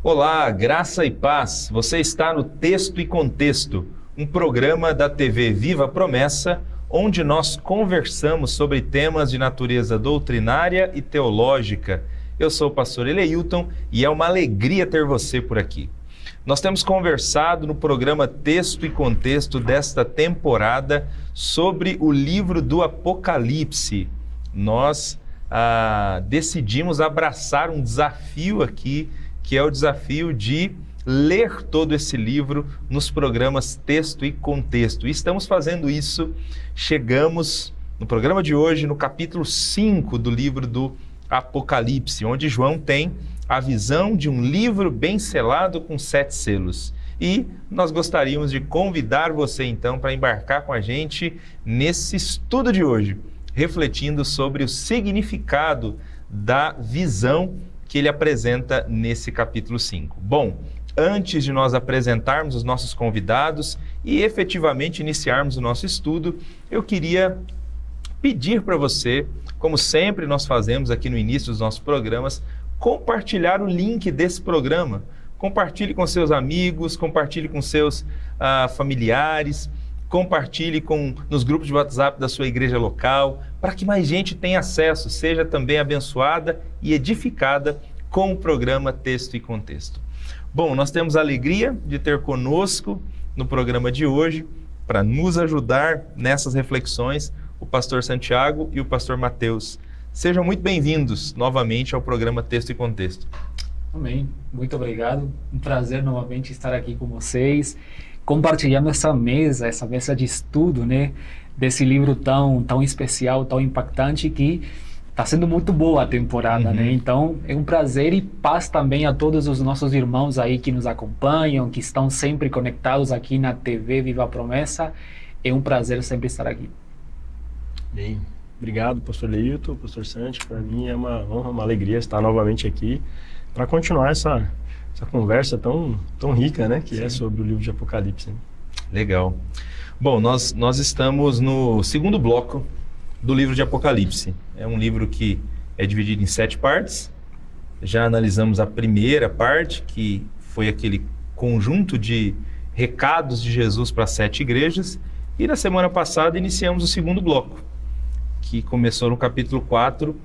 Olá, graça e paz. Você está no Texto e Contexto, um programa da TV Viva Promessa, onde nós conversamos sobre temas de natureza doutrinária e teológica. Eu sou o pastor Eleilton e é uma alegria ter você por aqui. Nós temos conversado no programa Texto e Contexto desta temporada sobre o livro do Apocalipse. Nós decidimos abraçar um desafio aqui, que é o desafio de ler todo esse livro nos programas Texto e Contexto. E estamos fazendo isso, chegamos no programa de hoje no capítulo 5 do livro do Apocalipse, onde João tem a visão de um livro bem selado com 7 selos. E nós gostaríamos de convidar você então para embarcar com a gente nesse estudo de hoje, refletindo sobre o significado da visão que ele apresenta nesse capítulo 5. Bom, antes de nós apresentarmos os nossos convidados e efetivamente iniciarmos o nosso estudo, eu queria pedir para você, como sempre nós fazemos aqui no início dos nossos programas, compartilhar o link desse programa. Compartilhe com seus amigos, compartilhe com seus familiares, compartilhe nos grupos de WhatsApp da sua igreja local, para que mais gente tenha acesso, seja também abençoada e edificada com o programa Texto e Contexto. Bom, nós temos a alegria de ter conosco no programa de hoje, para nos ajudar nessas reflexões, o pastor Santiago e o pastor Mateus. Sejam muito bem-vindos novamente ao programa Texto e Contexto. Amém. Muito obrigado. Um prazer novamente estar aqui com vocês, compartilhando essa mesa de estudo, né, desse livro tão especial, tão impactante, que está sendo muito boa a temporada, né? Então, é um prazer e paz também a todos os nossos irmãos aí que nos acompanham, que estão sempre conectados aqui na TV Viva Promessa. É um prazer sempre estar aqui. Bem, obrigado, pastor Leilton, pastor Santi. Para mim é uma honra, uma alegria estar novamente aqui para continuar essa conversa tão rica, né, que Sim. É sobre o livro de Apocalipse. Né? Legal. Bom, nós estamos no segundo bloco do livro de Apocalipse. É um livro que é dividido em 7 partes. Já analisamos a primeira parte, que foi aquele conjunto de recados de Jesus para 7 igrejas. E na semana passada iniciamos o segundo bloco, que começou no capítulo 4,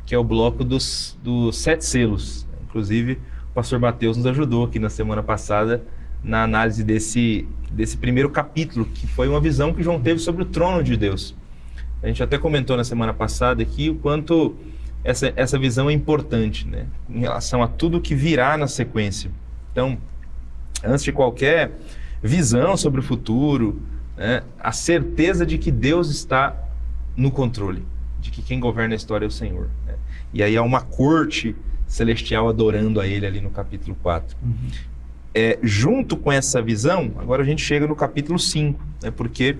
que é o bloco dos 7 selos. Inclusive, o pastor Mateus nos ajudou aqui na semana passada na análise desse primeiro capítulo, que foi uma visão que João teve sobre o trono de Deus. A gente até comentou na semana passada aqui o quanto essa visão é importante, né, em relação a tudo que virá na sequência. Então, antes de qualquer visão sobre o futuro, né, a certeza de que Deus está no controle, de que quem governa a história é o Senhor. Né? E aí há uma corte celestial adorando a Ele ali no capítulo 4. Junto com essa visão, agora a gente chega no capítulo 5, né, porque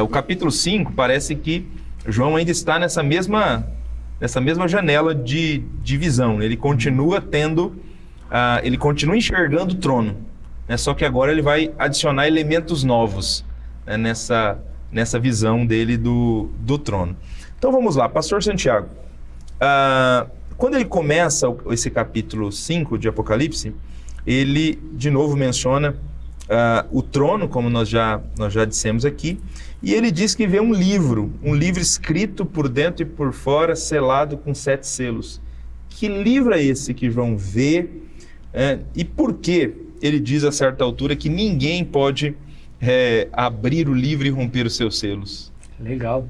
o capítulo 5 parece que João ainda está nessa mesma janela de visão. Ele continua ele continua enxergando o trono, né, só que agora ele vai adicionar elementos novos, né, nessa visão dele do trono. Então vamos lá, pastor Santiago. Quando ele começa esse capítulo 5 de Apocalipse, ele de novo menciona o trono, como nós já dissemos aqui, e ele diz que vê um livro escrito por dentro e por fora, selado com 7 selos. Que livro é esse que João vê? E por que ele diz a certa altura que ninguém pode abrir o livro e romper os seus selos? Legal.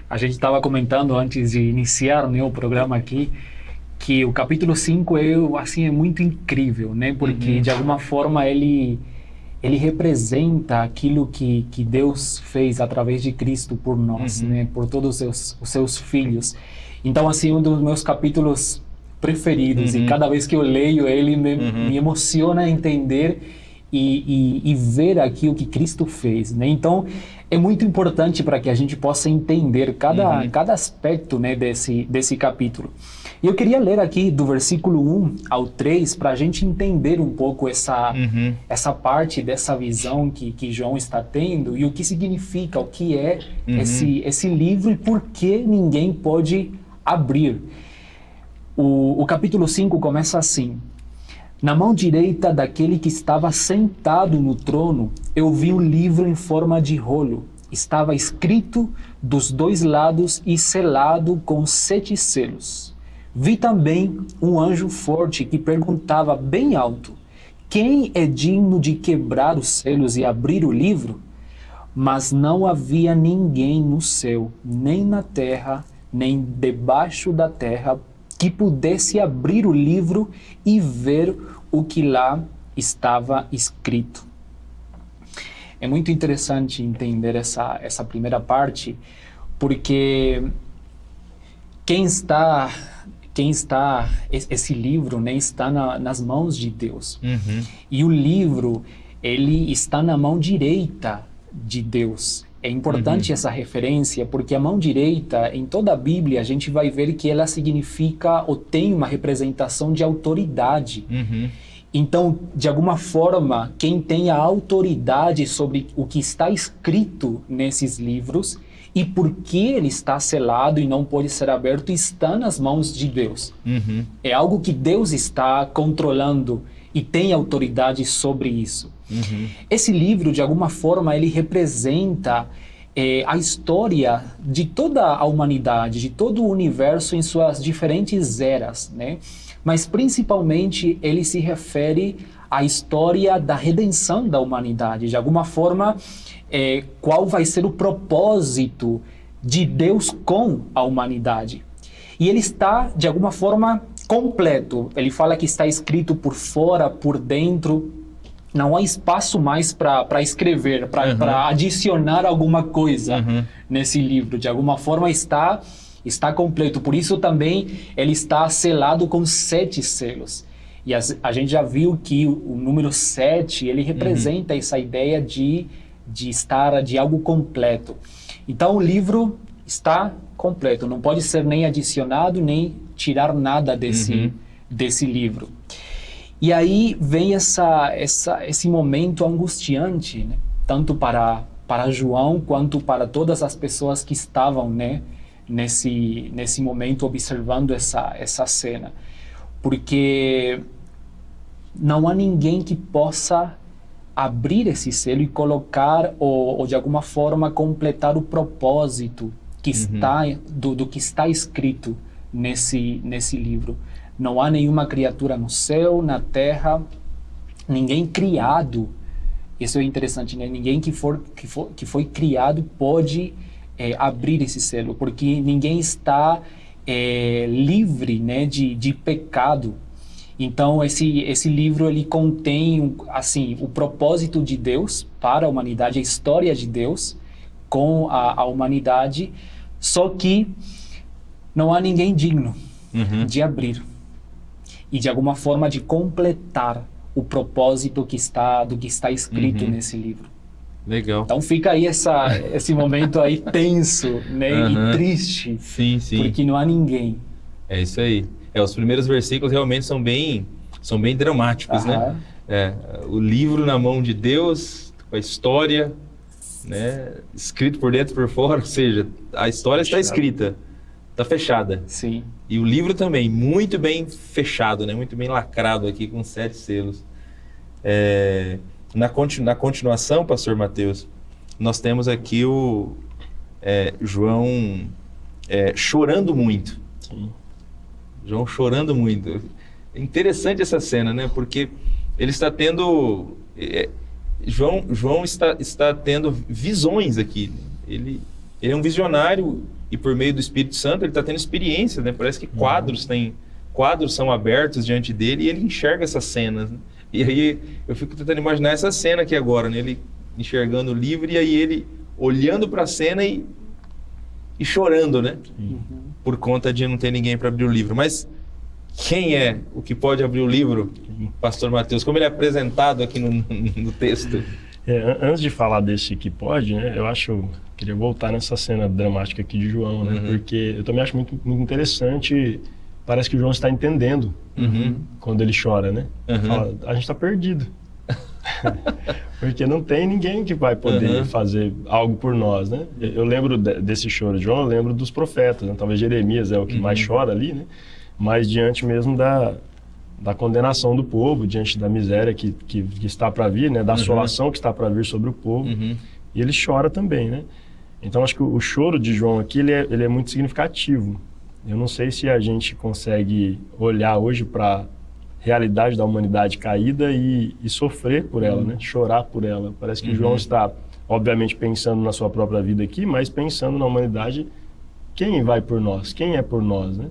A gente estava comentando antes de iniciar, né, o programa aqui, que o capítulo 5 é muito incrível, né? Porque de alguma forma ele representa aquilo que Deus fez através de Cristo por nós, né? Por todos os seus filhos. Então, assim, um dos meus capítulos preferidos, e cada vez que eu leio ele me emociona entender e ver aqui o que Cristo fez, né? Então, é muito importante para que a gente possa entender cada aspecto, né, desse capítulo. E eu queria ler aqui do versículo 1 ao 3 para a gente entender um pouco essa parte dessa visão que João está tendo e o que significa, o que é esse livro e por que ninguém pode abrir. O capítulo 5 começa assim: Na mão direita daquele que estava sentado no trono, eu vi um livro em forma de rolo. Estava escrito dos 2 lados e selado com 7 selos. Vi também um anjo forte que perguntava bem alto: quem é digno de quebrar os selos e abrir o livro? Mas não havia ninguém no céu, nem na terra, nem debaixo da terra, que pudesse abrir o livro e ver o que lá estava escrito. É muito interessante entender essa primeira parte, porque esse livro, né, está nas mãos de Deus. E o livro, ele está na mão direita de Deus. É importante essa referência, porque a mão direita, em toda a Bíblia, a gente vai ver que ela significa ou tem uma representação de autoridade. Então, de alguma forma, quem tem a autoridade sobre o que está escrito nesses livros e por que ele está selado e não pode ser aberto, está nas mãos de Deus. É algo que Deus está controlando e tem autoridade sobre isso. Esse livro, de alguma forma, ele representa a história de toda a humanidade, de todo o universo em suas diferentes eras, né? Mas principalmente ele se refere à história da redenção da humanidade. De alguma forma, qual vai ser o propósito de Deus com a humanidade. E ele está, de alguma forma, completo. Ele fala que está escrito por fora, por dentro. Não há espaço mais para escrever, para adicionar alguma coisa nesse livro. De alguma forma está completo. Por isso também ele está selado com 7 selos. E a gente já viu que o número 7, ele representa essa ideia de algo completo. Então o livro está completo. Não pode ser nem adicionado, nem tirar nada desse livro. E aí vem esse momento angustiante, né? Tanto para João quanto para todas as pessoas que estavam, né, nesse momento observando essa cena. Porque não há ninguém que possa abrir esse selo e colocar ou de alguma forma completar o propósito que está do que está escrito nesse livro. Não há nenhuma criatura no céu, na terra, ninguém criado. Isso é interessante, né? Ninguém que foi criado pode abrir esse selo, porque ninguém está livre, né, de pecado. Então esse livro ele contém assim o propósito de Deus para a humanidade, a história de Deus com a humanidade, só que não há ninguém digno de abrir e de alguma forma de completar o propósito do que está escrito nesse livro. Legal. Então fica aí esse momento aí tenso, né, e triste, sim. porque não há ninguém. É isso aí. Os primeiros versículos realmente são bem dramáticos, né? O livro na mão de Deus, com a história, né, escrito por dentro e por fora, ou seja, a história está escrita, está fechada. Sim. E o livro também, muito bem fechado, né? Muito bem lacrado aqui com 7 selos. Na continuação, pastor Mateus, nós temos aqui o João chorando muito. Sim. João chorando muito. É interessante essa cena, né? Porque ele está tendo... João está tendo visões aqui. Ele é um visionário e por meio do Espírito Santo ele está tendo experiências, né? Parece que quadros são abertos diante dele e ele enxerga essas cenas, né? E aí eu fico tentando imaginar essa cena aqui agora, né? Ele enxergando o livro e aí ele olhando para a cena e chorando, né? Por conta de não ter ninguém para abrir o livro. Mas quem é o que pode abrir o livro, pastor Mateus? Como ele é apresentado aqui no texto? Antes de falar desse que pode, né? Queria voltar nessa cena dramática aqui de João, né? Porque eu também acho muito, muito interessante. Parece que o João está entendendo quando ele chora, né? Fala, a gente está perdido. Porque não tem ninguém que vai poder fazer algo por nós, né? Eu lembro desse choro de João, eu lembro dos profetas, né? Talvez Jeremias é o que mais chora ali, né? Mas diante mesmo da condenação do povo diante da miséria que está para vir, né? Da assolação que está para vir sobre o povo. E ele chora também, né? Então, acho que o choro de João aqui, ele é muito significativo. Eu não sei se a gente consegue olhar hoje para a realidade da humanidade caída e sofrer por ela, né? Chorar por ela. Parece que João está, obviamente, pensando na sua própria vida aqui, mas pensando na humanidade. Quem vai por nós? Quem é por nós, né?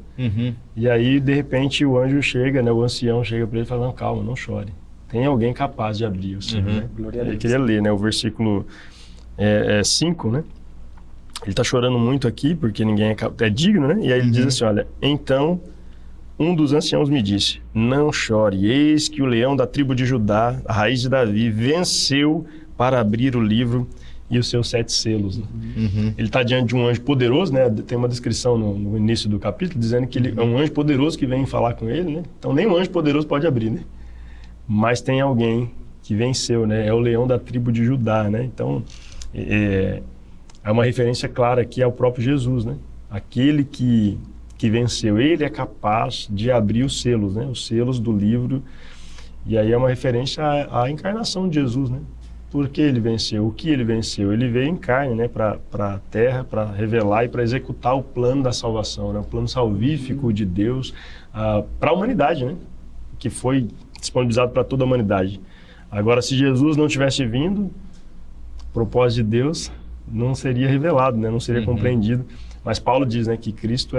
E aí, de repente, o anjo chega, né? O ancião chega para ele e fala, não, calma, não chore. Tem alguém capaz de abrir o sino, né? Eu queria ler, né? O versículo 5, né? Ele está chorando muito aqui, porque ninguém é digno, né? E aí ele diz assim, olha, então um dos anciãos me disse, não chore, eis que o leão da tribo de Judá, a raiz de Davi, venceu para abrir o livro e os seus 7 selos. Né? Ele está diante de um anjo poderoso, né? Tem uma descrição no início do capítulo dizendo que ele é um anjo poderoso que vem falar com ele, né? Então nem um anjo poderoso pode abrir, né? Mas tem alguém que venceu, né? É o leão da tribo de Judá, né? Então é uma referência clara aqui ao próprio Jesus, né? Aquele que venceu, ele é capaz de abrir os selos, né? Os selos do livro. E aí é uma referência à encarnação de Jesus, né? Por que ele venceu? O que ele venceu? Ele veio em carne, né, para a terra, para revelar e para executar o plano da salvação, né, o plano salvífico de Deus para a humanidade, né, que foi disponibilizado para toda a humanidade. Agora, se Jesus não tivesse vindo, o propósito de Deus não seria revelado, né, não seria compreendido. Mas Paulo diz, né, que Cristo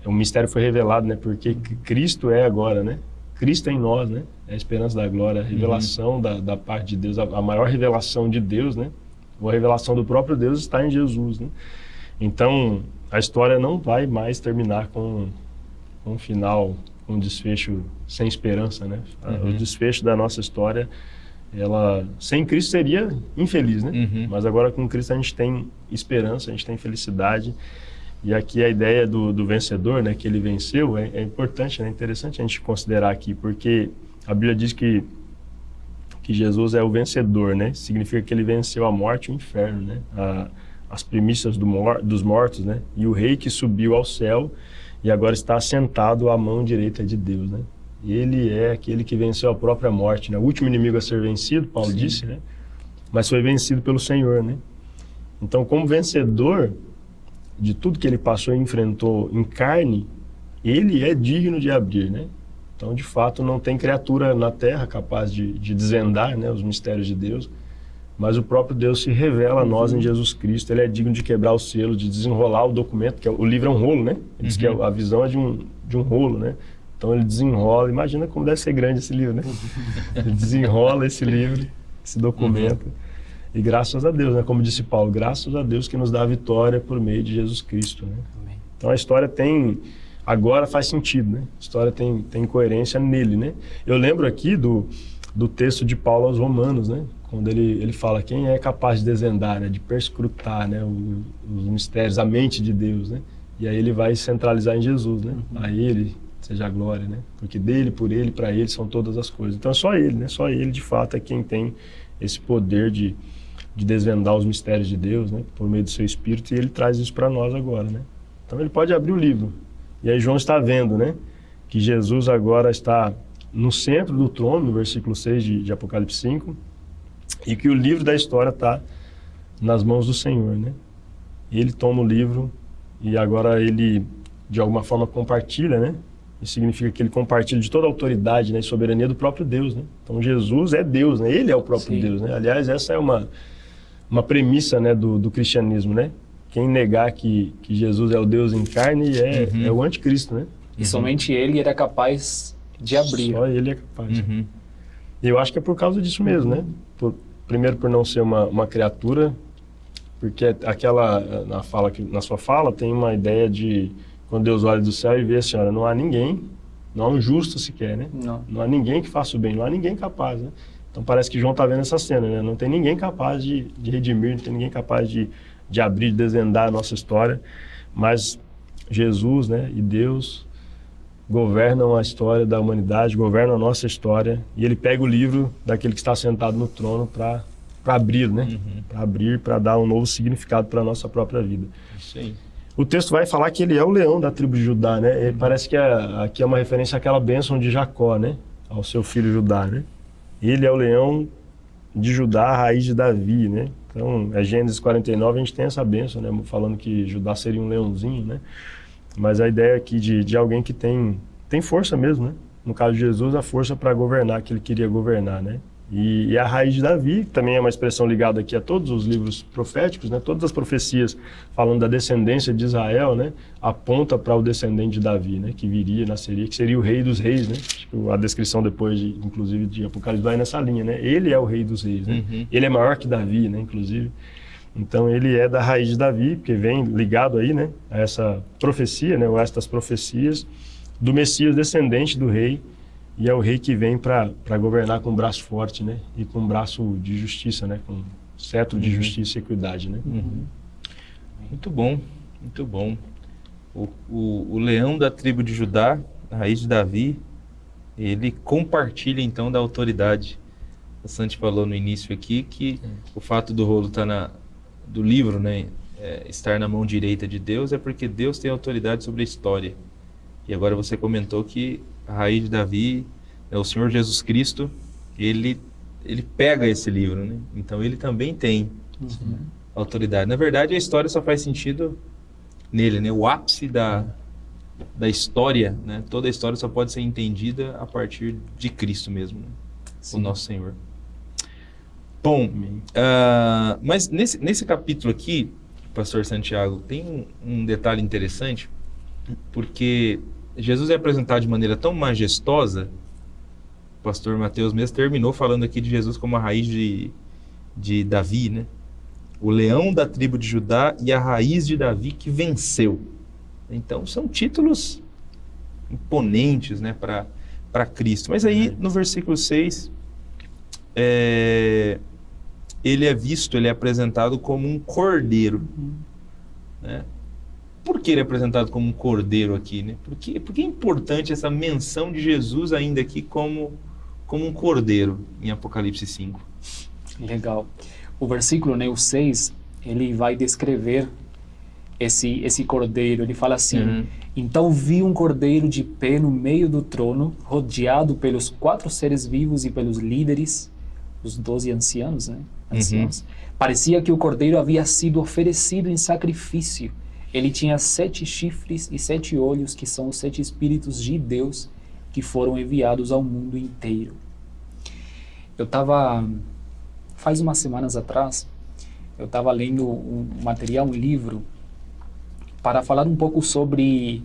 o mistério foi revelado, né, porque Cristo é agora, né? Cristo é em nós, né? É a esperança da glória, a revelação da parte de Deus, a maior revelação de Deus, né? Ou a revelação do próprio Deus está em Jesus, né? Então, a história não vai mais terminar com um final, um desfecho sem esperança, né? O desfecho da nossa história, ela sem Cristo seria infeliz, né? Mas agora com Cristo a gente tem esperança, a gente tem felicidade. E aqui a ideia do vencedor, né, que ele venceu, é importante, né, é interessante a gente considerar aqui, porque a Bíblia diz que Jesus é o vencedor, né? Significa que ele venceu a morte e o inferno, né? As primícias dos mortos, né? E o rei que subiu ao céu e agora está assentado à mão direita de Deus, né? Ele é aquele que venceu a própria morte, né? O último inimigo a ser vencido, Paulo disse, né? Mas foi vencido pelo Senhor, né? Então, como vencedor de tudo que ele passou e enfrentou em carne, ele é digno de abrir, né? Então, de fato, não tem criatura na terra capaz de desvendar, né, os mistérios de Deus, mas o próprio Deus se revela a nós em Jesus Cristo. Ele é digno de quebrar o selo, de desenrolar o documento, que o livro é um rolo, né? Ele diz que a visão é de um rolo, né? Então, ele desenrola, imagina como deve ser grande esse livro, né? Ele desenrola esse livro, esse documento. E graças a Deus, né? Como disse Paulo, graças a Deus que nos dá a vitória por meio de Jesus Cristo, né? Amém. Então a história agora faz sentido, né? A história tem coerência nele, né? Eu lembro aqui do texto de Paulo aos Romanos, né? Quando ele fala quem é capaz de desvendar, né? De perscrutar, né? Os mistérios, a mente de Deus, né? E aí ele vai centralizar em Jesus, né? A ele seja a glória, né? Porque dele, por ele, para ele são todas as coisas. Então é só ele, né? Só ele, de fato, é quem tem esse poder de desvendar os mistérios de Deus, né, por meio do seu Espírito, e ele traz isso para nós agora, né. Então ele pode abrir o livro, e aí João está vendo, né, que Jesus agora está no centro do trono, no versículo 6 de Apocalipse 5, e que o livro da história está nas mãos do Senhor, né. Ele toma o livro e agora ele, de alguma forma, compartilha, né. Isso significa que ele compartilha de toda a autoridade, né, e soberania do próprio Deus, né. Então Jesus é Deus, né, ele é o próprio Deus, né. Aliás, essa é uma premissa, né, do cristianismo, né. Quem negar que Jesus é o Deus em carne é o anticristo, né. E somente ele era capaz de abrir. Só ele é capaz. E eu acho que é por causa disso mesmo, né. Primeiro por não ser uma criatura, porque na sua fala tem uma ideia de quando Deus olha do céu e vê assim, olha, não há ninguém, não há um justo sequer, né? Não há ninguém que faça o bem, não há ninguém capaz, né? Então parece que João está vendo essa cena, né? Não tem ninguém capaz de redimir, não tem ninguém capaz de abrir, de desvendar a nossa história, mas Jesus, né, e Deus governam a história da humanidade, governam a nossa história, e ele pega o livro daquele que está sentado no trono para abrir, né? Para abrir, para dar um novo significado para a nossa própria vida. Isso aí. o texto vai falar que ele é o leão da tribo de Judá, né? E parece que aqui é uma referência àquela bênção de Jacó, né? Ao seu filho Judá, né? Ele é o leão de Judá, a raiz de Davi, né? Então, Gênesis 49, a gente tem essa bênção, né? Falando que Judá seria um leãozinho, né? Mas a ideia aqui de alguém que tem força mesmo, né? No caso de Jesus, a força para governar, que ele queria governar, né? E a raiz de Davi, que também é uma expressão ligada aqui a todos os livros proféticos, né? Todas as profecias falando da descendência de Israel, né? Aponta para o descendente de Davi, né? Que viria, nasceria, que seria o rei dos reis, né? A descrição depois, inclusive, de Apocalipse vai nessa linha, né? Ele é o rei dos reis, né? Uhum. Ele é maior que Davi, né? Inclusive. Então, ele é da raiz de Davi, porque vem ligado aí, né? A essa profecia, né? Ou a estas profecias do Messias descendente do rei. E é o rei que vem para governar com um braço forte, né? E com um braço de justiça, né? Com cetro de justiça e equidade, né? Uhum. Muito bom, muito bom. O leão da tribo de Judá, a raiz de Davi, ele compartilha então da autoridade. A Santi falou no início aqui que o fato do rolo estar do livro, né? Estar na mão direita de Deus é porque Deus tem autoridade sobre a história. E agora você comentou que a raiz de Davi, o Senhor Jesus Cristo, ele pega esse livro, né? Então ele também tem autoridade. Na verdade, a história só faz sentido nele, né? O ápice da história, né? Toda a história só pode ser entendida a partir de Cristo mesmo, né? O nosso Senhor. Bom, mas nesse capítulo aqui, Pastor Santiago, tem um detalhe interessante, porque Jesus é apresentado de maneira tão majestosa. O pastor Mateus mesmo terminou falando aqui de Jesus como a raiz de Davi, né? O leão da tribo de Judá e a raiz de Davi que venceu. Então são títulos imponentes, né, para Cristo. Mas aí no versículo 6, ele é apresentado como um cordeiro, né? Por que ele é apresentado como um cordeiro aqui, né? Por que é importante essa menção de Jesus ainda aqui como um cordeiro em Apocalipse 5? Legal. O versículo, né, o 6, ele vai descrever esse cordeiro. Ele fala assim: Então vi um cordeiro de pé no meio do trono, rodeado pelos 4 seres vivos e pelos líderes, os 12 anciãos, né? Anciãos. Parecia que o cordeiro havia sido oferecido em sacrifício. Ele tinha 7 chifres e 7 olhos, que são os 7 espíritos de Deus que foram enviados ao mundo inteiro. Eu estava, faz umas semanas atrás, eu estava lendo um livro, para falar um pouco sobre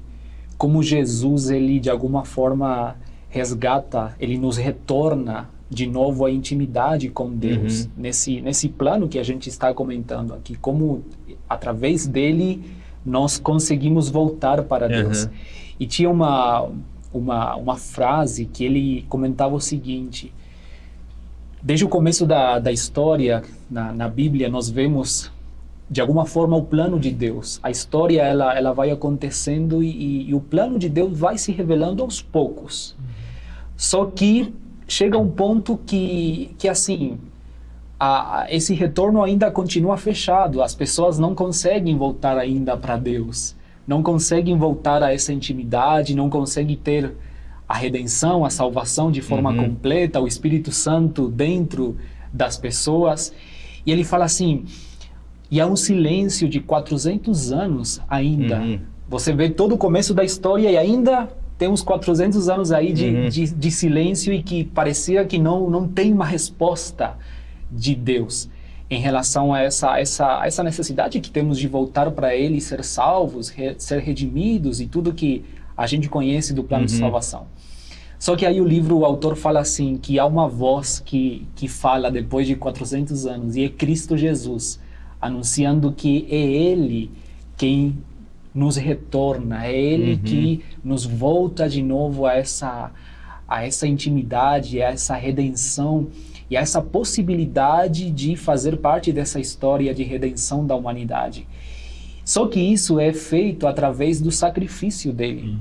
como Jesus, ele de alguma forma resgata, ele nos retorna de novo à intimidade com Deus, nesse plano que a gente está comentando aqui, como através dele nós conseguimos voltar para Deus. E tinha uma frase que ele comentava o seguinte: desde o começo da história, na Bíblia, nós vemos, de alguma forma, o plano de Deus. A história, ela vai acontecendo e o plano de Deus vai se revelando aos poucos. Só que chega um ponto que assim, esse retorno ainda continua fechado. As pessoas não conseguem voltar ainda para Deus, não conseguem voltar a essa intimidade, não conseguem ter a redenção, a salvação de forma completa, o Espírito Santo dentro das pessoas. E ele fala assim: e há um silêncio de 400 anos ainda. Você vê todo o começo da história e ainda tem uns 400 anos aí de silêncio, e que parecia que não tem uma resposta de Deus em relação a essa necessidade que temos de voltar para Ele, ser salvos, ser redimidos e tudo que a gente conhece do plano de salvação. Só que aí o autor fala assim, que há uma voz que fala depois de 400 anos, e é Cristo Jesus, anunciando que é Ele quem nos retorna, é Ele que nos volta de novo a essa intimidade, a essa redenção, e essa possibilidade de fazer parte dessa história de redenção da humanidade. Só que isso é feito através do sacrifício dele.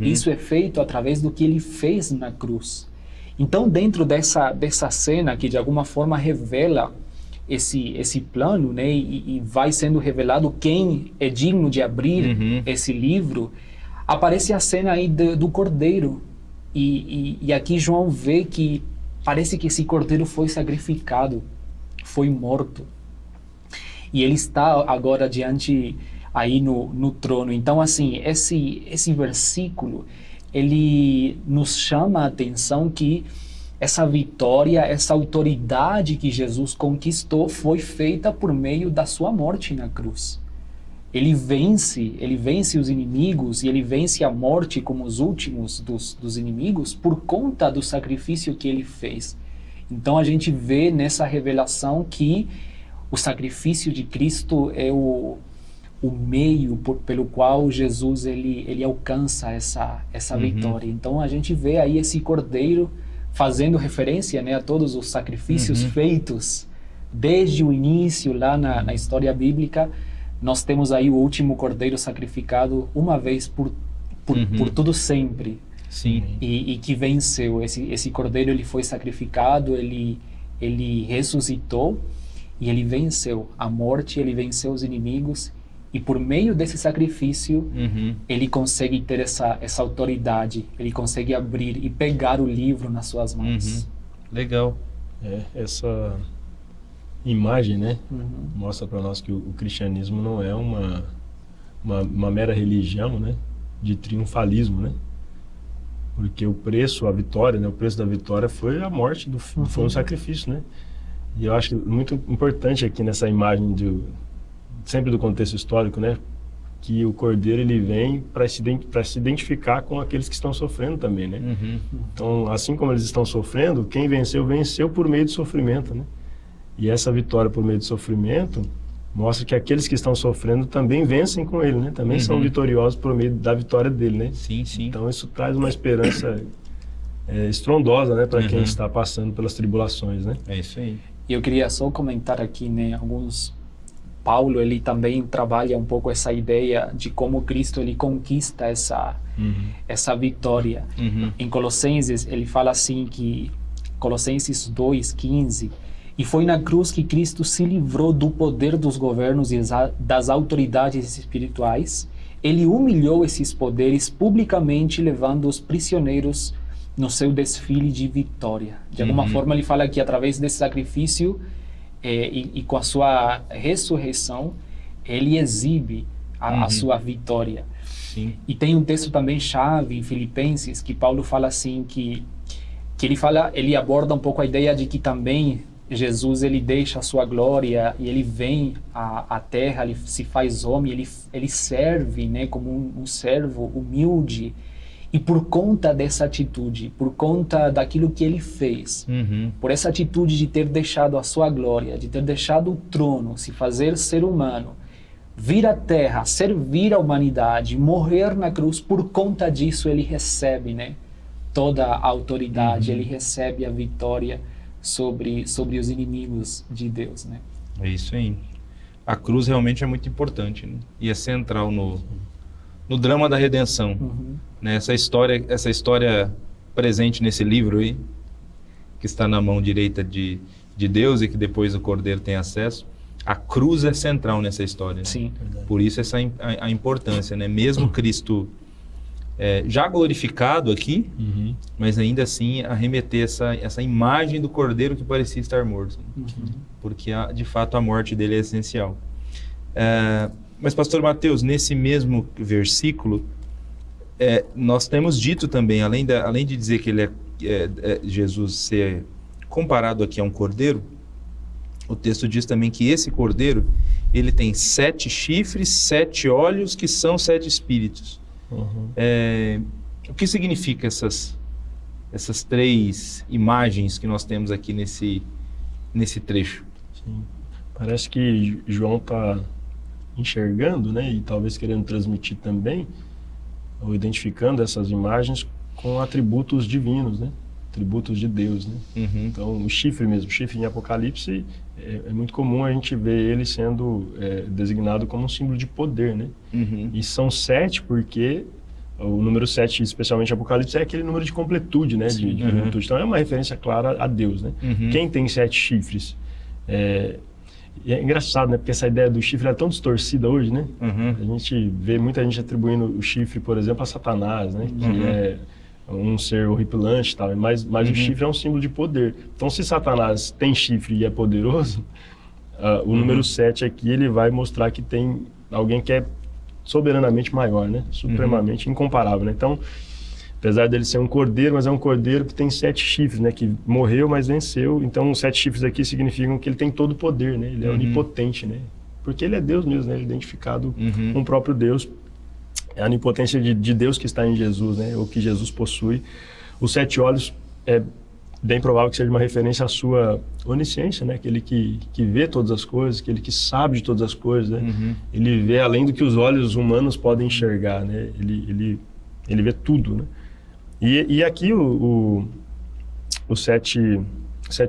Isso é feito através do que ele fez na cruz. Então, dentro dessa cena que de alguma forma revela esse plano, né, e vai sendo revelado quem é digno de abrir esse livro, aparece a cena aí do cordeiro. E aqui João vê que parece que esse cordeiro foi sacrificado, foi morto. E ele está agora diante aí no trono. Então, assim, esse versículo, ele nos chama a atenção que essa vitória, essa autoridade que Jesus conquistou foi feita por meio da sua morte na cruz. Ele vence os inimigos e ele vence a morte como os últimos dos inimigos por conta do sacrifício que ele fez. Então a gente vê nessa revelação que o sacrifício de Cristo é o meio pelo qual Jesus ele alcança essa vitória. Então a gente vê aí esse cordeiro fazendo referência, né, a todos os sacrifícios feitos desde o início lá na história bíblica. Nós temos aí o último cordeiro sacrificado uma vez por tudo sempre. Sim. E que venceu. Esse cordeiro ele foi sacrificado, ele ressuscitou e ele venceu a morte, ele venceu os inimigos. E por meio desse sacrifício, ele consegue ter essa autoridade, ele consegue abrir e pegar o livro nas suas mãos. Legal. Essa imagem, né, mostra para nós que o cristianismo não é uma mera religião, né, de triunfalismo, né, porque o preço, a vitória, né, o preço da vitória foi a morte, foi um sacrifício, né, e eu acho muito importante aqui nessa imagem sempre do contexto histórico, né, que o cordeiro ele vem para se identificar com aqueles que estão sofrendo também, né, então assim como eles estão sofrendo, quem venceu por meio do sofrimento, né. E essa vitória por meio do sofrimento mostra que aqueles que estão sofrendo também vencem com ele, né? Também são vitoriosos por meio da vitória dele, né? Sim, sim. Então isso traz uma esperança estrondosa, né, para quem está passando pelas tribulações, né? É isso aí. E eu queria só comentar aqui, né, Paulo ele também trabalha um pouco essa ideia de como Cristo ele conquista essa vitória. Em Colossenses ele fala assim que Colossenses 2:15, e foi na cruz que Cristo se livrou do poder dos governos e das autoridades espirituais. Ele humilhou esses poderes publicamente, levando os prisioneiros no seu desfile de vitória. De alguma forma, ele fala que através desse sacrifício e com a sua ressurreição, ele exibe a sua vitória. Sim. E tem um texto também chave em Filipenses que Paulo fala assim que ele aborda um pouco a ideia de que também Jesus ele deixa a sua glória e ele vem à terra, ele se faz homem, ele serve, né, como um servo humilde. E por conta dessa atitude, por conta daquilo que ele fez, por essa atitude de ter deixado a sua glória, de ter deixado o trono, se fazer ser humano, vir à terra, servir a humanidade, morrer na cruz, por conta disso ele recebe, né, toda a autoridade, ele recebe a vitória sobre os inimigos de Deus, né? É isso aí. A cruz realmente é muito importante, né? E é central no drama da redenção. Né? Essa história presente nesse livro aí, que está na mão direita de Deus e que depois o Cordeiro tem acesso, a cruz é central nessa história. Né? Sim. Por isso a importância, né? Mesmo Cristo já glorificado aqui, mas ainda assim arremeter essa imagem do Cordeiro que parecia estar morto. Porque de fato a morte dele é essencial. Mas pastor Mateus, nesse mesmo versículo, nós temos dito também, além de dizer que ele Jesus ser comparado aqui a um cordeiro, o texto diz também que esse cordeiro ele tem 7 chifres, 7 olhos, que são 7 espíritos. O que significa essas 3 imagens que nós temos aqui nesse trecho? Sim. Parece que João está enxergando, né, e talvez querendo transmitir também, ou identificando essas imagens com atributos divinos, né, atributos de Deus, né. Então o chifre em Apocalipse é muito comum a gente ver ele sendo designado como um símbolo de poder, né. E são 7 porque o número 7, especialmente em Apocalipse, é aquele número de completude, né, de plenitude. Então é uma referência clara a Deus, né. Quem tem 7 chifres? E é engraçado, né? Porque essa ideia do chifre é tão distorcida hoje, né? Uhum. A gente vê muita gente atribuindo o chifre, por exemplo, a Satanás, né? Que Uhum. é um ser horripilante e tal. Mas o chifre é um símbolo de poder. Então, se Satanás tem chifre e é poderoso, o número 7 aqui, ele vai mostrar que tem alguém que é soberanamente maior, né? Supremamente incomparável, né? Então, apesar dele ser um cordeiro, mas é um cordeiro que tem 7 chifres, né? Que morreu, mas venceu. Então, os 7 chifres aqui significam que ele tem todo o poder, né? Ele é onipotente, né? Porque ele é Deus mesmo, né? Ele é identificado com o próprio Deus. É a onipotência de Deus que está em Jesus, né? Ou que Jesus possui. Os 7 olhos é bem provável que seja uma referência à sua onisciência, né? Aquele que vê todas as coisas, aquele que sabe de todas as coisas, né? Ele vê além do que os olhos humanos podem enxergar, né? Ele vê tudo, né? E aqui os 7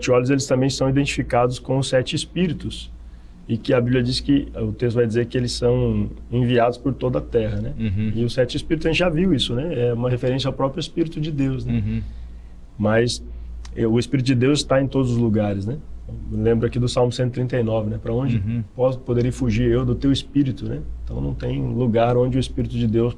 olhos, eles também são identificados com os 7 espíritos, e que a Bíblia diz que, o texto vai dizer que eles são enviados por toda a terra, né? E os 7 espíritos, a gente já viu isso, né? É uma referência ao próprio Espírito de Deus, né? Mas o Espírito de Deus está em todos os lugares, né? Lembro aqui do Salmo 139, né? Para onde poderia fugir eu do teu Espírito, né? Então não tem lugar onde o Espírito de Deus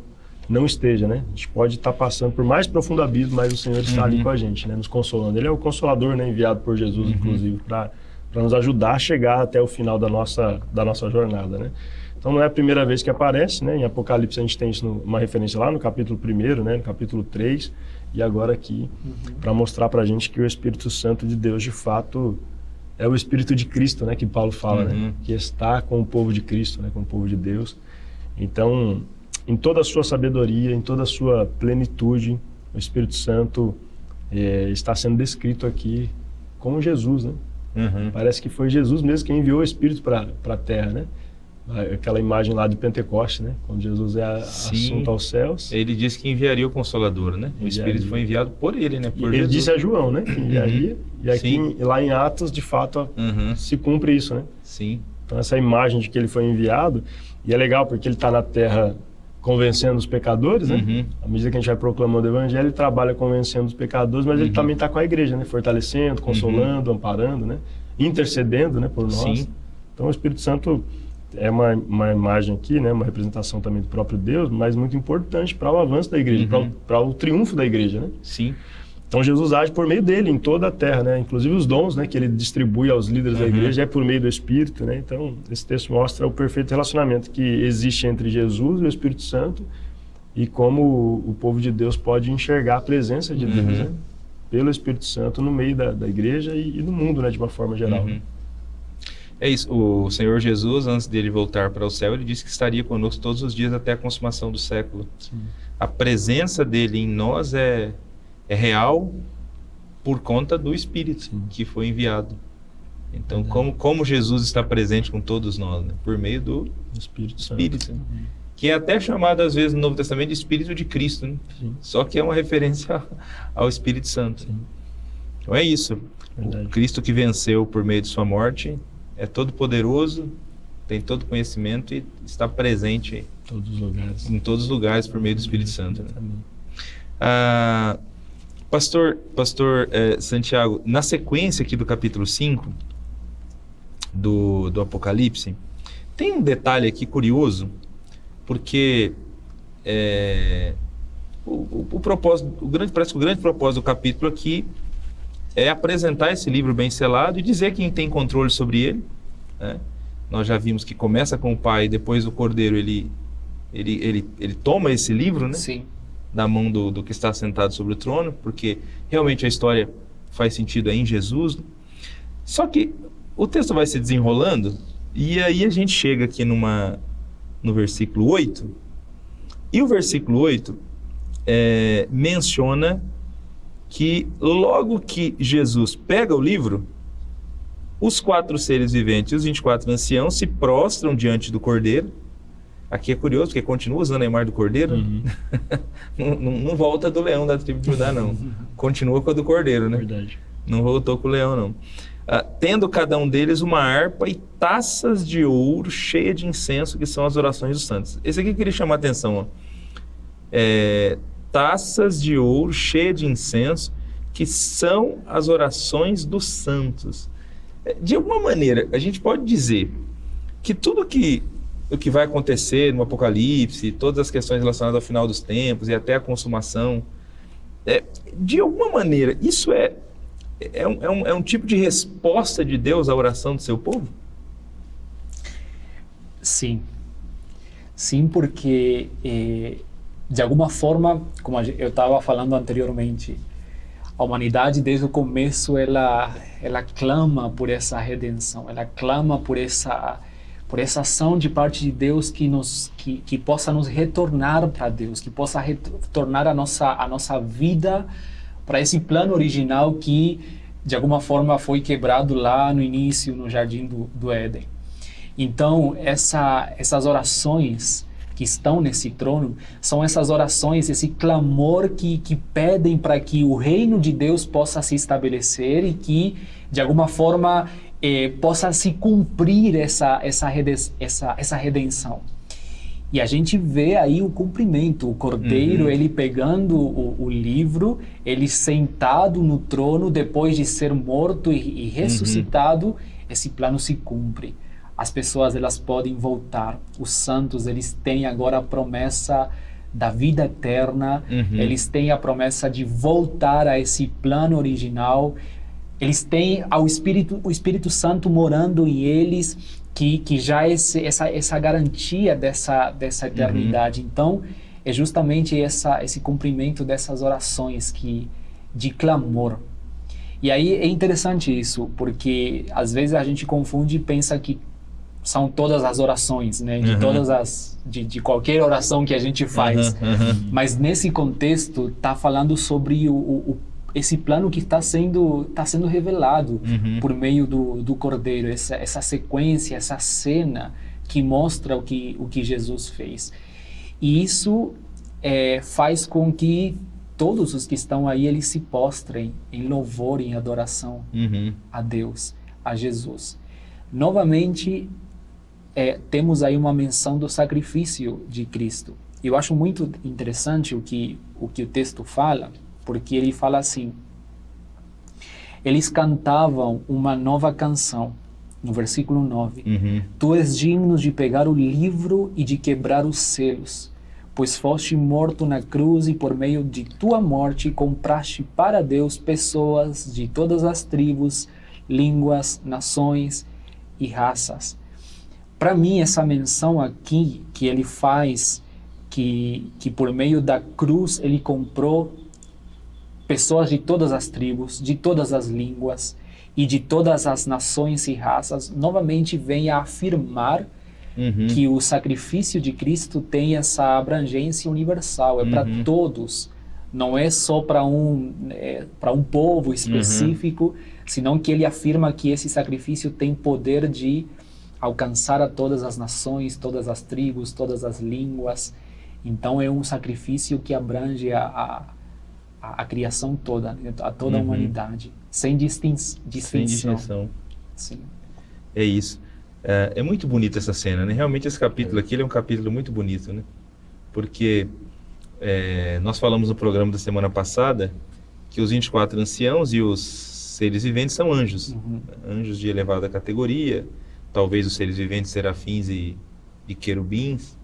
não esteja, né? A gente pode estar passando por mais profundo abismo, mas o Senhor está ali com a gente, né? Nos consolando. Ele é o Consolador, né? Enviado por Jesus, inclusive, para nos ajudar a chegar até o final da nossa jornada, né? Então não é a primeira vez que aparece, né? Em Apocalipse a gente tem isso uma referência lá no capítulo 1, né? No capítulo 3, e agora aqui, para mostrar para a gente que o Espírito Santo de Deus, de fato, é o Espírito de Cristo, né? Que Paulo fala, né? Que está com o povo de Cristo, né? Com o povo de Deus. Então, em toda a sua sabedoria, em toda a sua plenitude, o Espírito Santo está sendo descrito aqui como Jesus, né? Parece que foi Jesus mesmo quem enviou o Espírito para a Terra, né? Aquela imagem lá de Pentecostes, né? Quando Jesus é assunto aos céus. Ele disse que enviaria o Consolador, né? O Espírito foi enviado por ele, né? Por ele Jesus. disse a João, né? Que enviaria. E aqui, lá em Atos, de fato, se cumpre isso, né? Sim. Então, essa imagem de que ele foi enviado, e é legal porque ele está na Terra convencendo os pecadores, né? À medida que a gente vai proclamando o Evangelho, ele trabalha convencendo os pecadores, mas ele também está com a igreja, né? Fortalecendo, consolando, amparando, né? Intercedendo, né? Por nós. Sim. Então, o Espírito Santo é uma imagem aqui, né? Uma representação também do próprio Deus, mas muito importante para o avanço da igreja, para o triunfo da igreja, né? Sim. Então, Jesus age por meio dele em toda a terra, né? Inclusive os dons, né? Que ele distribui aos líderes da igreja é por meio do Espírito, né? Então, esse texto mostra o perfeito relacionamento que existe entre Jesus e o Espírito Santo e como o povo de Deus pode enxergar a presença de Deus, né? Pelo Espírito Santo no meio da igreja e no mundo, né? De uma forma geral. Né? É isso. O Senhor Jesus, antes dele voltar para o céu, ele disse que estaria conosco todos os dias até a consumação do século. Sim. A presença dele em nós é real por conta do Espírito que foi enviado. Então, como Jesus está presente com todos nós, né? Por meio do Espírito Santo. Que é até chamado, às vezes, no Novo Testamento de Espírito de Cristo, né? Só que é uma referência ao Espírito Santo. Então é isso. Verdade. O Cristo que venceu por meio de sua morte é todo poderoso, tem todo conhecimento e está presente em todos os lugares por meio do Espírito Santo. Né? Pastor Santiago, na sequência aqui do capítulo 5 do Apocalipse, tem um detalhe aqui curioso, porque parece que o grande propósito do capítulo aqui é apresentar esse livro bem selado e dizer quem tem controle sobre ele. Né? Nós já vimos que começa com o Pai, depois o Cordeiro, ele toma esse livro, né? Sim. Da mão do que está sentado sobre o trono, porque realmente a história faz sentido em Jesus. Só que o texto vai se desenrolando e aí a gente chega aqui no versículo 8, e o versículo 8 menciona que logo que Jesus pega o livro, os 4 seres viventes e os 24 anciãos se prostram diante do Cordeiro. Aqui é curioso, porque continua usando a imagem do Cordeiro. Não volta do leão da tribo de Judá, não. Continua com a do Cordeiro, né? Verdade. Não voltou com o leão, não. Tendo cada um deles uma harpa e taças de ouro cheias de incenso, que são as orações dos santos. Esse aqui eu queria chamar a atenção, ó. Taças de ouro cheias de incenso, que são as orações dos santos. De alguma maneira, a gente pode dizer que tudo o que vai acontecer no Apocalipse, todas as questões relacionadas ao final dos tempos e até a consumação, de alguma maneira, isso é um tipo de resposta de Deus à oração do seu povo? Sim. Sim, porque de alguma forma, como eu estava falando anteriormente, a humanidade desde o começo ela clama por essa redenção, ela clama por essa ação de parte de Deus que possa nos retornar para Deus, que possa retornar a nossa vida para esse plano original que de alguma forma foi quebrado lá no início no jardim do Éden. Então essas orações que estão nesse trono são essas orações, esse clamor que pedem para que o reino de Deus possa se estabelecer e que de alguma forma possa se cumprir essa redenção. E a gente vê aí o cumprimento, o Cordeiro, ele pegando o livro, ele sentado no trono depois de ser morto e ressuscitado, esse plano se cumpre. As pessoas elas podem voltar, os santos eles têm agora a promessa da vida eterna, eles têm a promessa de voltar a esse plano original, eles têm o Espírito Santo morando em eles, que já é essa garantia dessa eternidade. Então, é justamente esse cumprimento dessas orações de clamor. E aí é interessante isso, porque às vezes a gente confunde e pensa que são todas as orações, né? De qualquer oração que a gente faz. Mas nesse contexto, está falando sobre esse plano que está sendo revelado por meio do Cordeiro, essa sequência, essa cena que mostra o que Jesus fez. E isso faz com que todos os que estão aí, eles se postrem em louvor, em adoração a Deus, a Jesus. Novamente, temos aí uma menção do sacrifício de Cristo. Eu acho muito interessante o que o texto fala, porque ele fala assim: eles cantavam uma nova canção, no versículo 9. Tu és digno de pegar o livro e de quebrar os selos, pois foste morto na cruz e por meio de tua morte compraste para Deus pessoas de todas as tribos, línguas, nações e raças. Para mim, essa menção aqui que ele faz, que por meio da cruz ele comprou pessoas de todas as tribos, de todas as línguas e de todas as nações e raças, novamente vem a afirmar que o sacrifício de Cristo tem essa abrangência universal, para todos, não é só para um povo específico, senão que ele afirma que esse sacrifício tem poder de alcançar a todas as nações, todas as tribos, todas as línguas. Então é um sacrifício que abrange a criação toda, a toda a humanidade, sem distinção. Sem distinção. Sim. É isso. É muito bonita essa cena, né? Realmente esse capítulo aqui ele é um capítulo muito bonito, né? Porque nós falamos no programa da semana passada que os 24 anciãos e os seres viventes são anjos. Anjos de elevada categoria, talvez os seres viventes serafins e querubins.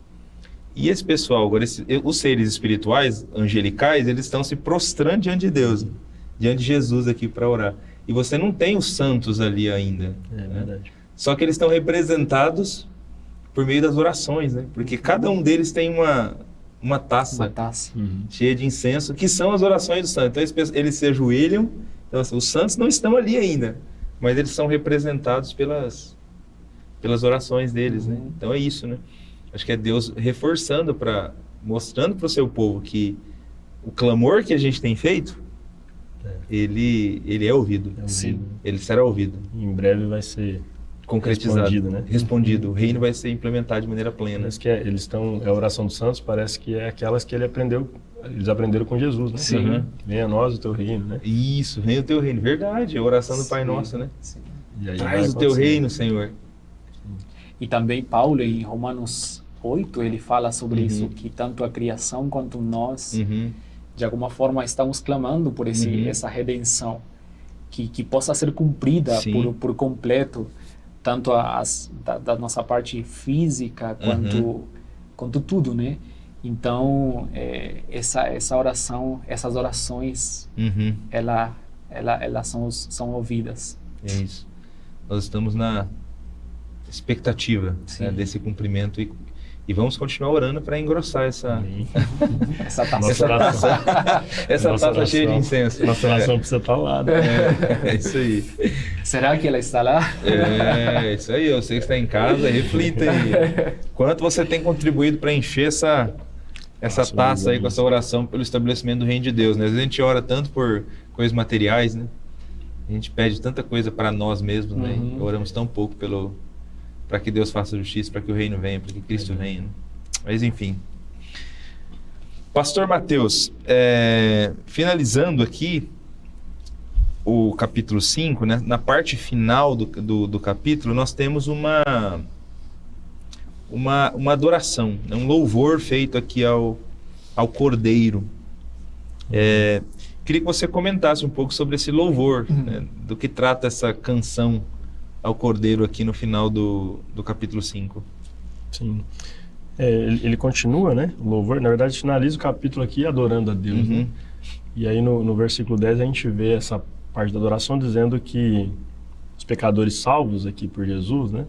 E esse pessoal, agora os seres espirituais, angelicais, eles estão se prostrando diante de Deus, diante de Jesus aqui para orar. E você não tem os santos ali ainda. É verdade. Só que eles estão representados por meio das orações, né? Porque cada um deles tem uma taça cheia de incenso, que são as orações dos santos. Então eles se ajoelham. Então, assim, os santos não estão ali ainda, mas eles são representados pelas orações deles, né? Então é isso, né? Acho que é Deus reforçando, mostrando para o seu povo que o clamor que a gente tem feito, ele é ouvido. Sim. Ele será ouvido. Em breve vai ser concretizado, respondido, né? Respondido. O reino vai ser implementado de maneira plena. Parece que a oração dos santos parece que é aquelas que eles aprenderam com Jesus, né? Sim. Venha a nós o teu reino, né? Isso, venha o teu reino. Verdade, a oração do Pai Nosso, né? Sim. E aí Traz o teu reino, Senhor. E também Paulo, em Romanos 8, ele fala sobre isso, que tanto a criação quanto nós, de alguma forma, estamos clamando por essa redenção, que possa ser cumprida Sim. por completo, tanto da nossa parte física quanto tudo, né? Então, essa oração, essas orações, elas são ouvidas. É isso. Nós estamos na expectativa, né, desse cumprimento e vamos continuar orando para engrossar essa taça cheia de incenso. Nossa oração precisa estar lá, né? É isso aí. Será que ela está lá? É isso aí. Eu sei que está em casa, reflita aí. Quanto você tem contribuído para encher essa taça aí com essa oração pelo estabelecimento do reino de Deus, né? Às vezes a gente ora tanto por coisas materiais, né? A gente pede tanta coisa para nós mesmos, né? E oramos tão pouco para que Deus faça justiça, para que o reino venha, para que Cristo venha, né? Mas enfim. Pastor Mateus, finalizando aqui o capítulo 5, né? Na parte final do capítulo, nós temos uma adoração, né? Um louvor feito aqui ao Cordeiro. Queria que você comentasse um pouco sobre esse louvor, né? Do que trata essa canção ao Cordeiro aqui no final do capítulo 5. Sim. Ele continua, né? O louvor, na verdade, finaliza o capítulo aqui adorando a Deus, né? E aí no versículo 10 a gente vê essa parte da adoração dizendo que os pecadores salvos aqui por Jesus, né?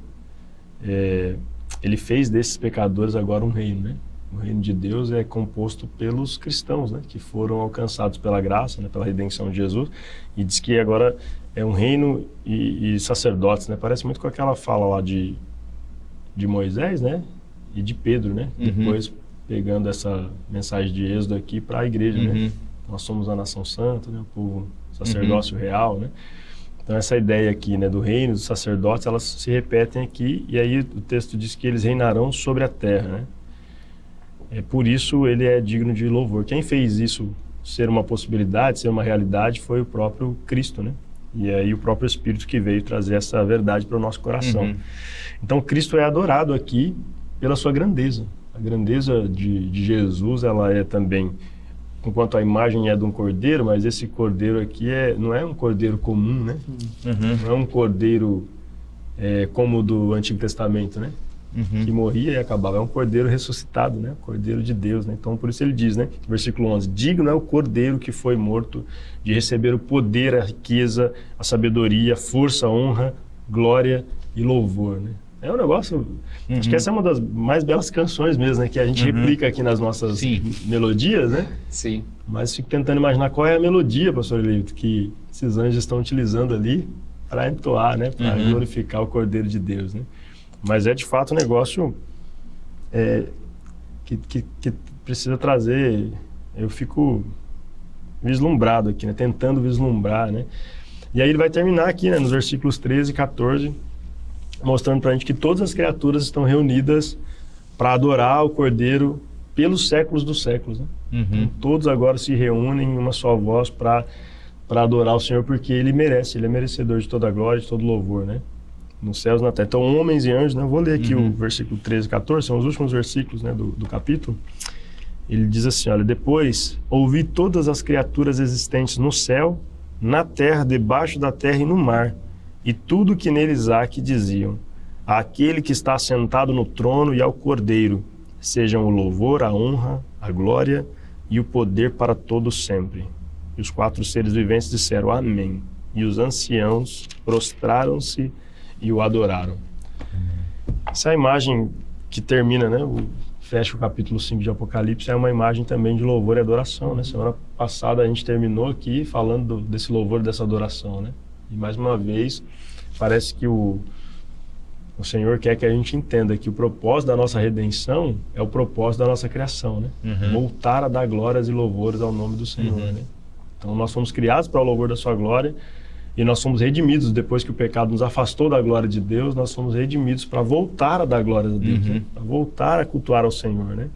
Ele fez desses pecadores agora um reino, né? O reino de Deus é composto pelos cristãos, né? Que foram alcançados pela graça, né? Pela redenção de Jesus. E diz que agora é um reino e sacerdotes, né? Parece muito com aquela fala lá de Moisés, né? E de Pedro, né? Depois pegando essa mensagem de Êxodo aqui para a igreja, né? Nós somos a nação santa, né? O povo sacerdócio real, né? Então essa ideia aqui, né? Do reino, dos sacerdotes, elas se repetem aqui e aí o texto diz que eles reinarão sobre a terra, né? Por isso ele é digno de louvor. Quem fez isso ser uma possibilidade, ser uma realidade, foi o próprio Cristo, né? E aí o próprio Espírito que veio trazer essa verdade para o nosso coração. Então Cristo é adorado aqui pela sua grandeza. A grandeza de Jesus, ela é também, enquanto a imagem é de um cordeiro, mas esse cordeiro aqui não é um cordeiro comum, né? Não é um cordeiro como o do Antigo Testamento, né? Que morria e acabava. É um cordeiro ressuscitado, né? Cordeiro de Deus, né? Então, por isso ele diz, né? Versículo 11, digno é o cordeiro que foi morto de receber o poder, a riqueza, a sabedoria, a força, a honra, glória e louvor, né? É um negócio... Acho que essa é uma das mais belas canções mesmo, né? Que a gente replica aqui nas nossas melodias, né? Sim. Mas fico tentando imaginar qual é a melodia, pastor Elito, que esses anjos estão utilizando ali para entoar, né? Para glorificar o Cordeiro de Deus, né? Mas é de fato um negócio que precisa trazer... Eu fico vislumbrado aqui, né? Tentando vislumbrar, né? E aí ele vai terminar aqui, né? Nos versículos 13 e 14, mostrando para a gente que todas as criaturas estão reunidas para adorar o Cordeiro pelos séculos dos séculos, né? Então, todos agora se reúnem em uma só voz para adorar o Senhor, porque Ele merece, Ele é merecedor de toda a glória, de todo louvor, né? Nos céus e na terra. Então, homens e anjos, né? Eu vou ler aqui o versículo 13 e 14, são os últimos versículos, né, do capítulo. Ele diz assim, olha, depois ouvi todas as criaturas existentes no céu, na terra, debaixo da terra e no mar, e tudo que neles há que diziam, àquele que está sentado no trono e ao Cordeiro, sejam o louvor, a honra, a glória e o poder para todos sempre. E os 4 seres viventes disseram amém. E os anciãos prostraram-se e o adoraram. Essa imagem que termina, né, fecha o capítulo 5 de Apocalipse, é uma imagem também de louvor e adoração, né? Semana passada a gente terminou aqui falando desse louvor, dessa adoração, né? E mais uma vez, parece que o Senhor quer que a gente entenda que o propósito da nossa redenção é o propósito da nossa criação, né? Voltar a dar glórias e louvores ao nome do Senhor, né? Então nós fomos criados para o louvor da sua glória e nós somos redimidos depois que o pecado nos afastou da glória de Deus, nós somos redimidos para voltar a dar glória a Deus, né? Para voltar a cultuar ao Senhor, né?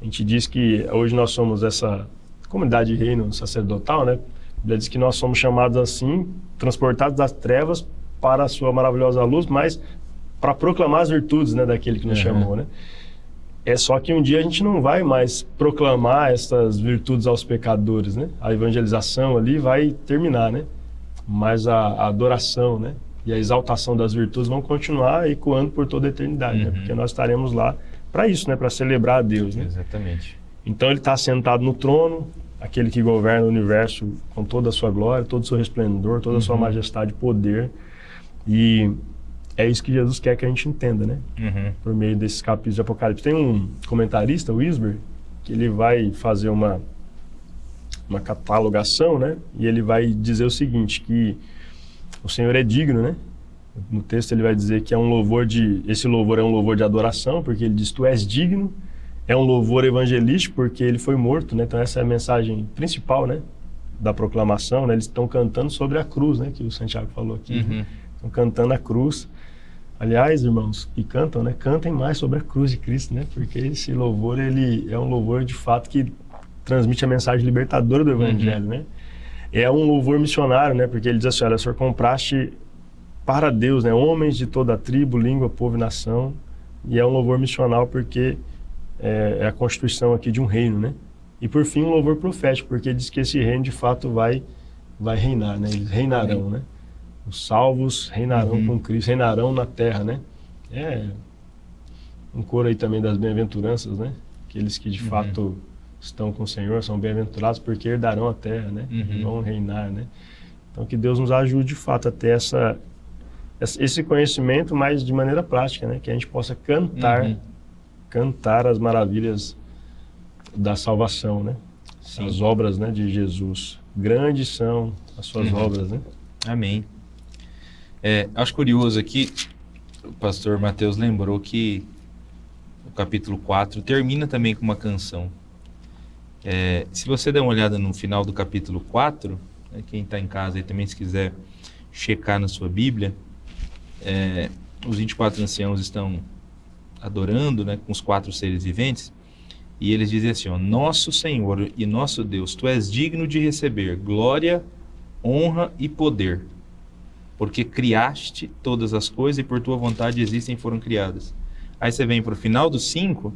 A gente diz que hoje nós somos essa comunidade de reino sacerdotal, né? A Bíblia diz que nós somos chamados assim, transportados das trevas para a sua maravilhosa luz, mas para proclamar as virtudes, né, daquele que nos chamou, né? É só que um dia a gente não vai mais proclamar essas virtudes aos pecadores, né? A evangelização ali vai terminar, né? mas a adoração, né? E a exaltação das virtudes vão continuar ecoando por toda a eternidade, né? Porque nós estaremos lá para isso, né? Para celebrar a Deus, né? Exatamente. Então ele está sentado no trono, aquele que governa o universo com toda a sua glória, todo o seu resplendor, toda a sua majestade e poder. E é isso que Jesus quer que a gente entenda, né? Por meio desses capítulos de Apocalipse. Tem um comentarista, o Wisber, que ele vai fazer uma catalogação, né? E ele vai dizer o seguinte, que o Senhor é digno, né? No texto ele vai dizer que esse louvor é um louvor de adoração, porque ele diz, tu és digno. É um louvor evangelístico, porque ele foi morto, né? Então essa é a mensagem principal, né? Da proclamação, né? Eles estão cantando sobre a cruz, né? Que o Santiago falou aqui. Estão cantando a cruz. Aliás, irmãos que cantam, né? Cantem mais sobre a cruz de Cristo, né? Porque esse louvor, ele é um louvor de fato que transmite a mensagem libertadora do Evangelho, né? É um louvor missionário, né? Porque ele diz assim, olha, o Senhor compraste para Deus, né? Homens de toda a tribo, língua, povo e nação. E é um louvor missional porque é a constituição aqui de um reino, né? E por fim, um louvor profético, porque diz que esse reino de fato vai reinar, né? Eles reinarão, né? Os salvos reinarão com Cristo, reinarão na terra, né? É um coro aí também das bem-aventuranças, né? Aqueles que de fato estão com o Senhor são bem-aventurados porque herdarão a terra, né? E vão reinar, né? Então que Deus nos ajude de fato a ter esse conhecimento, mas de maneira prática, né? Que a gente possa cantar as maravilhas da salvação, né? Sim. As obras, né, de Jesus. Grandes são as suas obras, né? Amém. Acho curioso aqui, o pastor Mateus lembrou que o capítulo 4 termina também com uma canção. Se você der uma olhada no final do capítulo 4, né, quem está em casa aí também, se quiser checar na sua Bíblia, os 24 anciãos estão adorando, né, com os 4 seres viventes, e eles dizem assim, ó, nosso Senhor e nosso Deus, tu és digno de receber glória, honra e poder, porque criaste todas as coisas e por tua vontade existem e foram criadas. Aí você vem para o final dos 5,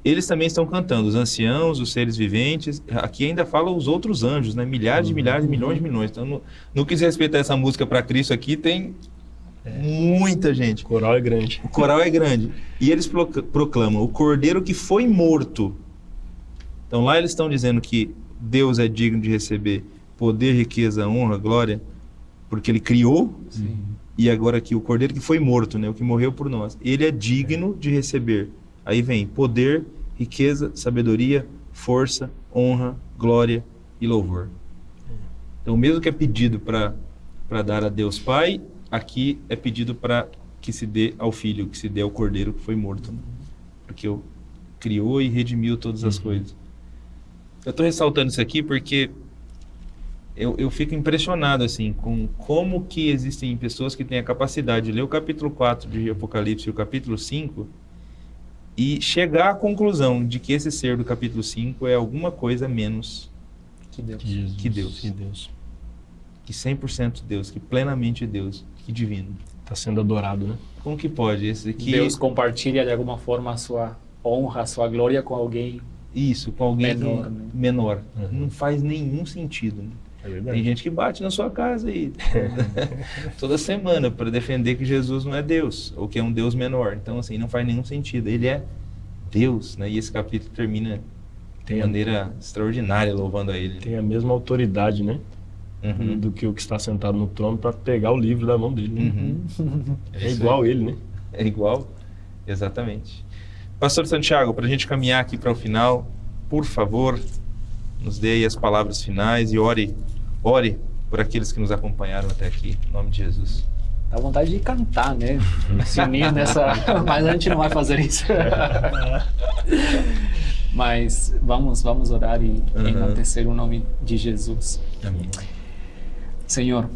eles também estão cantando, os anciãos, os seres viventes, aqui ainda fala os outros anjos, né, milhares de milhares, milhões de milhões. Então, no que diz respeito a essa música para Cristo aqui, tem muita gente. O coral é grande. O coral é grande. E eles proclamam o Cordeiro que foi morto. Então lá eles estão dizendo que Deus é digno de receber poder, riqueza, honra, glória, porque Ele criou. Sim. E agora aqui o Cordeiro que foi morto, né, o que morreu por nós. Ele é digno de receber. Aí vem poder, riqueza, sabedoria, força, honra, glória e louvor. Então o mesmo que é pedido para dar a Deus Pai, aqui é pedido para que se dê ao Filho, que se dê ao Cordeiro que foi morto, né? Porque o criou e redimiu todas as coisas. Eu estou ressaltando isso aqui porque eu fico impressionado assim, com como que existem pessoas que têm a capacidade de ler o capítulo 4 de Apocalipse e o capítulo 5 e chegar à conclusão de que esse ser do capítulo 5 é alguma coisa menos que Deus. Que Deus. Que 100% Deus, que plenamente Deus, que divino. Está sendo adorado, né? Como que pode? Esse aqui... Deus compartilha de alguma forma a sua honra, a sua glória com alguém... Isso, com alguém menor. Uhum. Não faz nenhum sentido, né? É verdade. Tem gente que bate na sua casa aí toda semana para defender que Jesus não é Deus, ou que é um Deus menor. Então, assim, não faz nenhum sentido. Ele é Deus, né? E esse capítulo termina de maneira extraordinária, louvando a Ele. Tem a mesma autoridade, né? Do que o que está sentado no trono para pegar o livro da mão dele. Né? É igual ele, né? É igual, exatamente. Pastor Santiago, para a gente caminhar aqui para o final, por favor, nos dê aí as palavras finais e ore por aqueles que nos acompanharam até aqui, em nome de Jesus. Dá vontade de cantar, né? Se unir nessa... Mas a gente não vai fazer isso. Mas vamos orar e enaltecer o nome de Jesus. Amém. Senhor,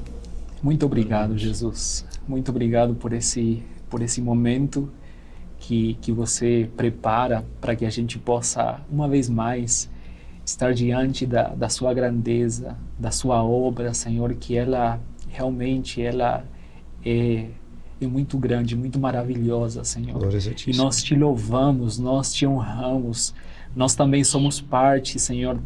muito obrigado, Jesus. Muito obrigado por esse momento que você prepara para que a gente possa, uma vez mais, estar diante da sua grandeza, da sua obra, Senhor, que ela realmente é é muito grande, muito maravilhosa, Senhor. Glórias a ti, E nós te louvamos, nós te honramos. Nós também somos parte, Senhor,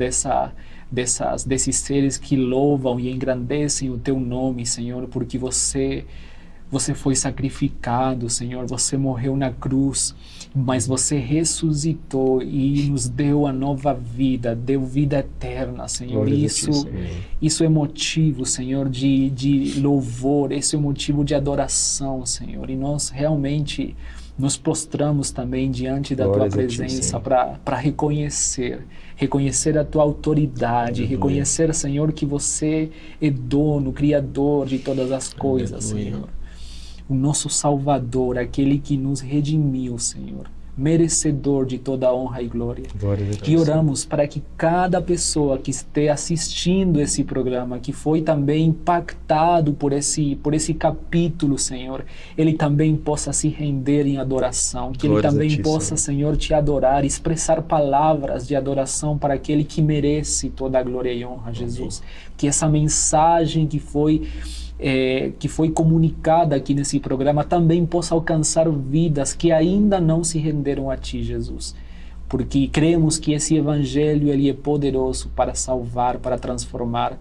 desses seres que louvam e engrandecem o teu nome, Senhor, porque você foi sacrificado, Senhor, você morreu na cruz, mas você ressuscitou e nos deu a nova vida, deu vida eterna, Senhor. Isso é motivo, Senhor, de louvor, esse é o motivo de adoração, Senhor. E nós realmente nos prostramos também diante da Tua presença para reconhecer a Tua autoridade, reconhecer, Senhor, que você é dono, Criador de todas as coisas, Senhor. O nosso Salvador, aquele que nos redimiu, Senhor, merecedor de toda a honra e glória. E oramos para que cada pessoa que esteja assistindo esse programa, que foi também impactado por esse capítulo, Senhor, ele também possa se render em adoração, que ele também possa, Senhor, te adorar, expressar palavras de adoração para aquele que merece toda a glória e honra, Jesus. Que essa mensagem que foi comunicada aqui nesse programa também possa alcançar vidas que ainda não se renderam a Ti, Jesus. Porque cremos que esse Evangelho ele é poderoso para salvar, para transformar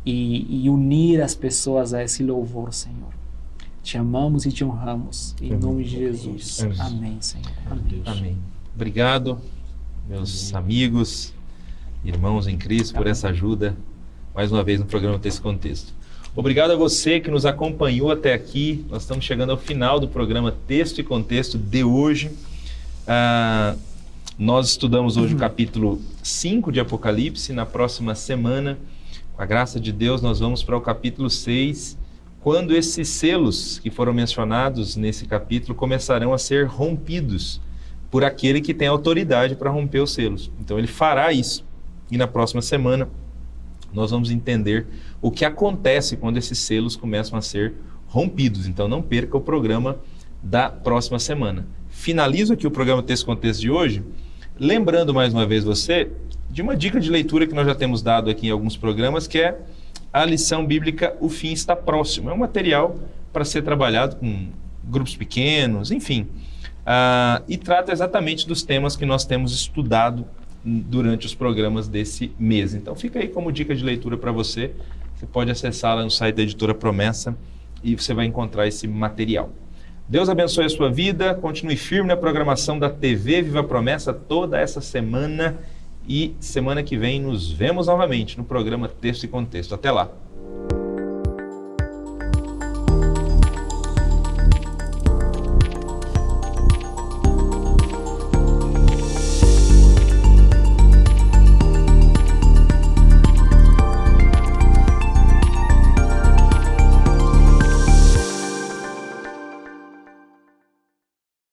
e unir as pessoas a esse louvor, Senhor. Te amamos e te honramos. Em nome de Jesus. Amém, Senhor. Amém. Obrigado, meus amigos, irmãos em Cristo, por essa ajuda, mais uma vez no programa Texto e Contexto. Obrigado a você que nos acompanhou até aqui. Nós estamos chegando ao final do programa Texto e Contexto de hoje. Nós estudamos hoje o capítulo 5 de Apocalipse. Na próxima semana, com a graça de Deus, nós vamos para o capítulo 6, quando esses selos que foram mencionados nesse capítulo começarão a ser rompidos por aquele que tem autoridade para romper os selos. Então ele fará isso. E na próxima semana nós vamos entender o que acontece quando esses selos começam a ser rompidos. Então não perca o programa da próxima semana. Finalizo aqui o programa Texto e Contexto de hoje, lembrando mais uma vez você de uma dica de leitura que nós já temos dado aqui em alguns programas, que é a lição bíblica O Fim Está Próximo. É um material para ser trabalhado com grupos pequenos, enfim, e trata exatamente dos temas que nós temos estudado durante os programas desse mês. Então fica aí como dica de leitura para você. Você pode acessar lá no site da Editora Promessa e você vai encontrar esse material. Deus abençoe a sua vida, continue firme na programação da TV Viva Promessa toda essa semana e semana que vem nos vemos novamente no programa Texto e Contexto. Até lá!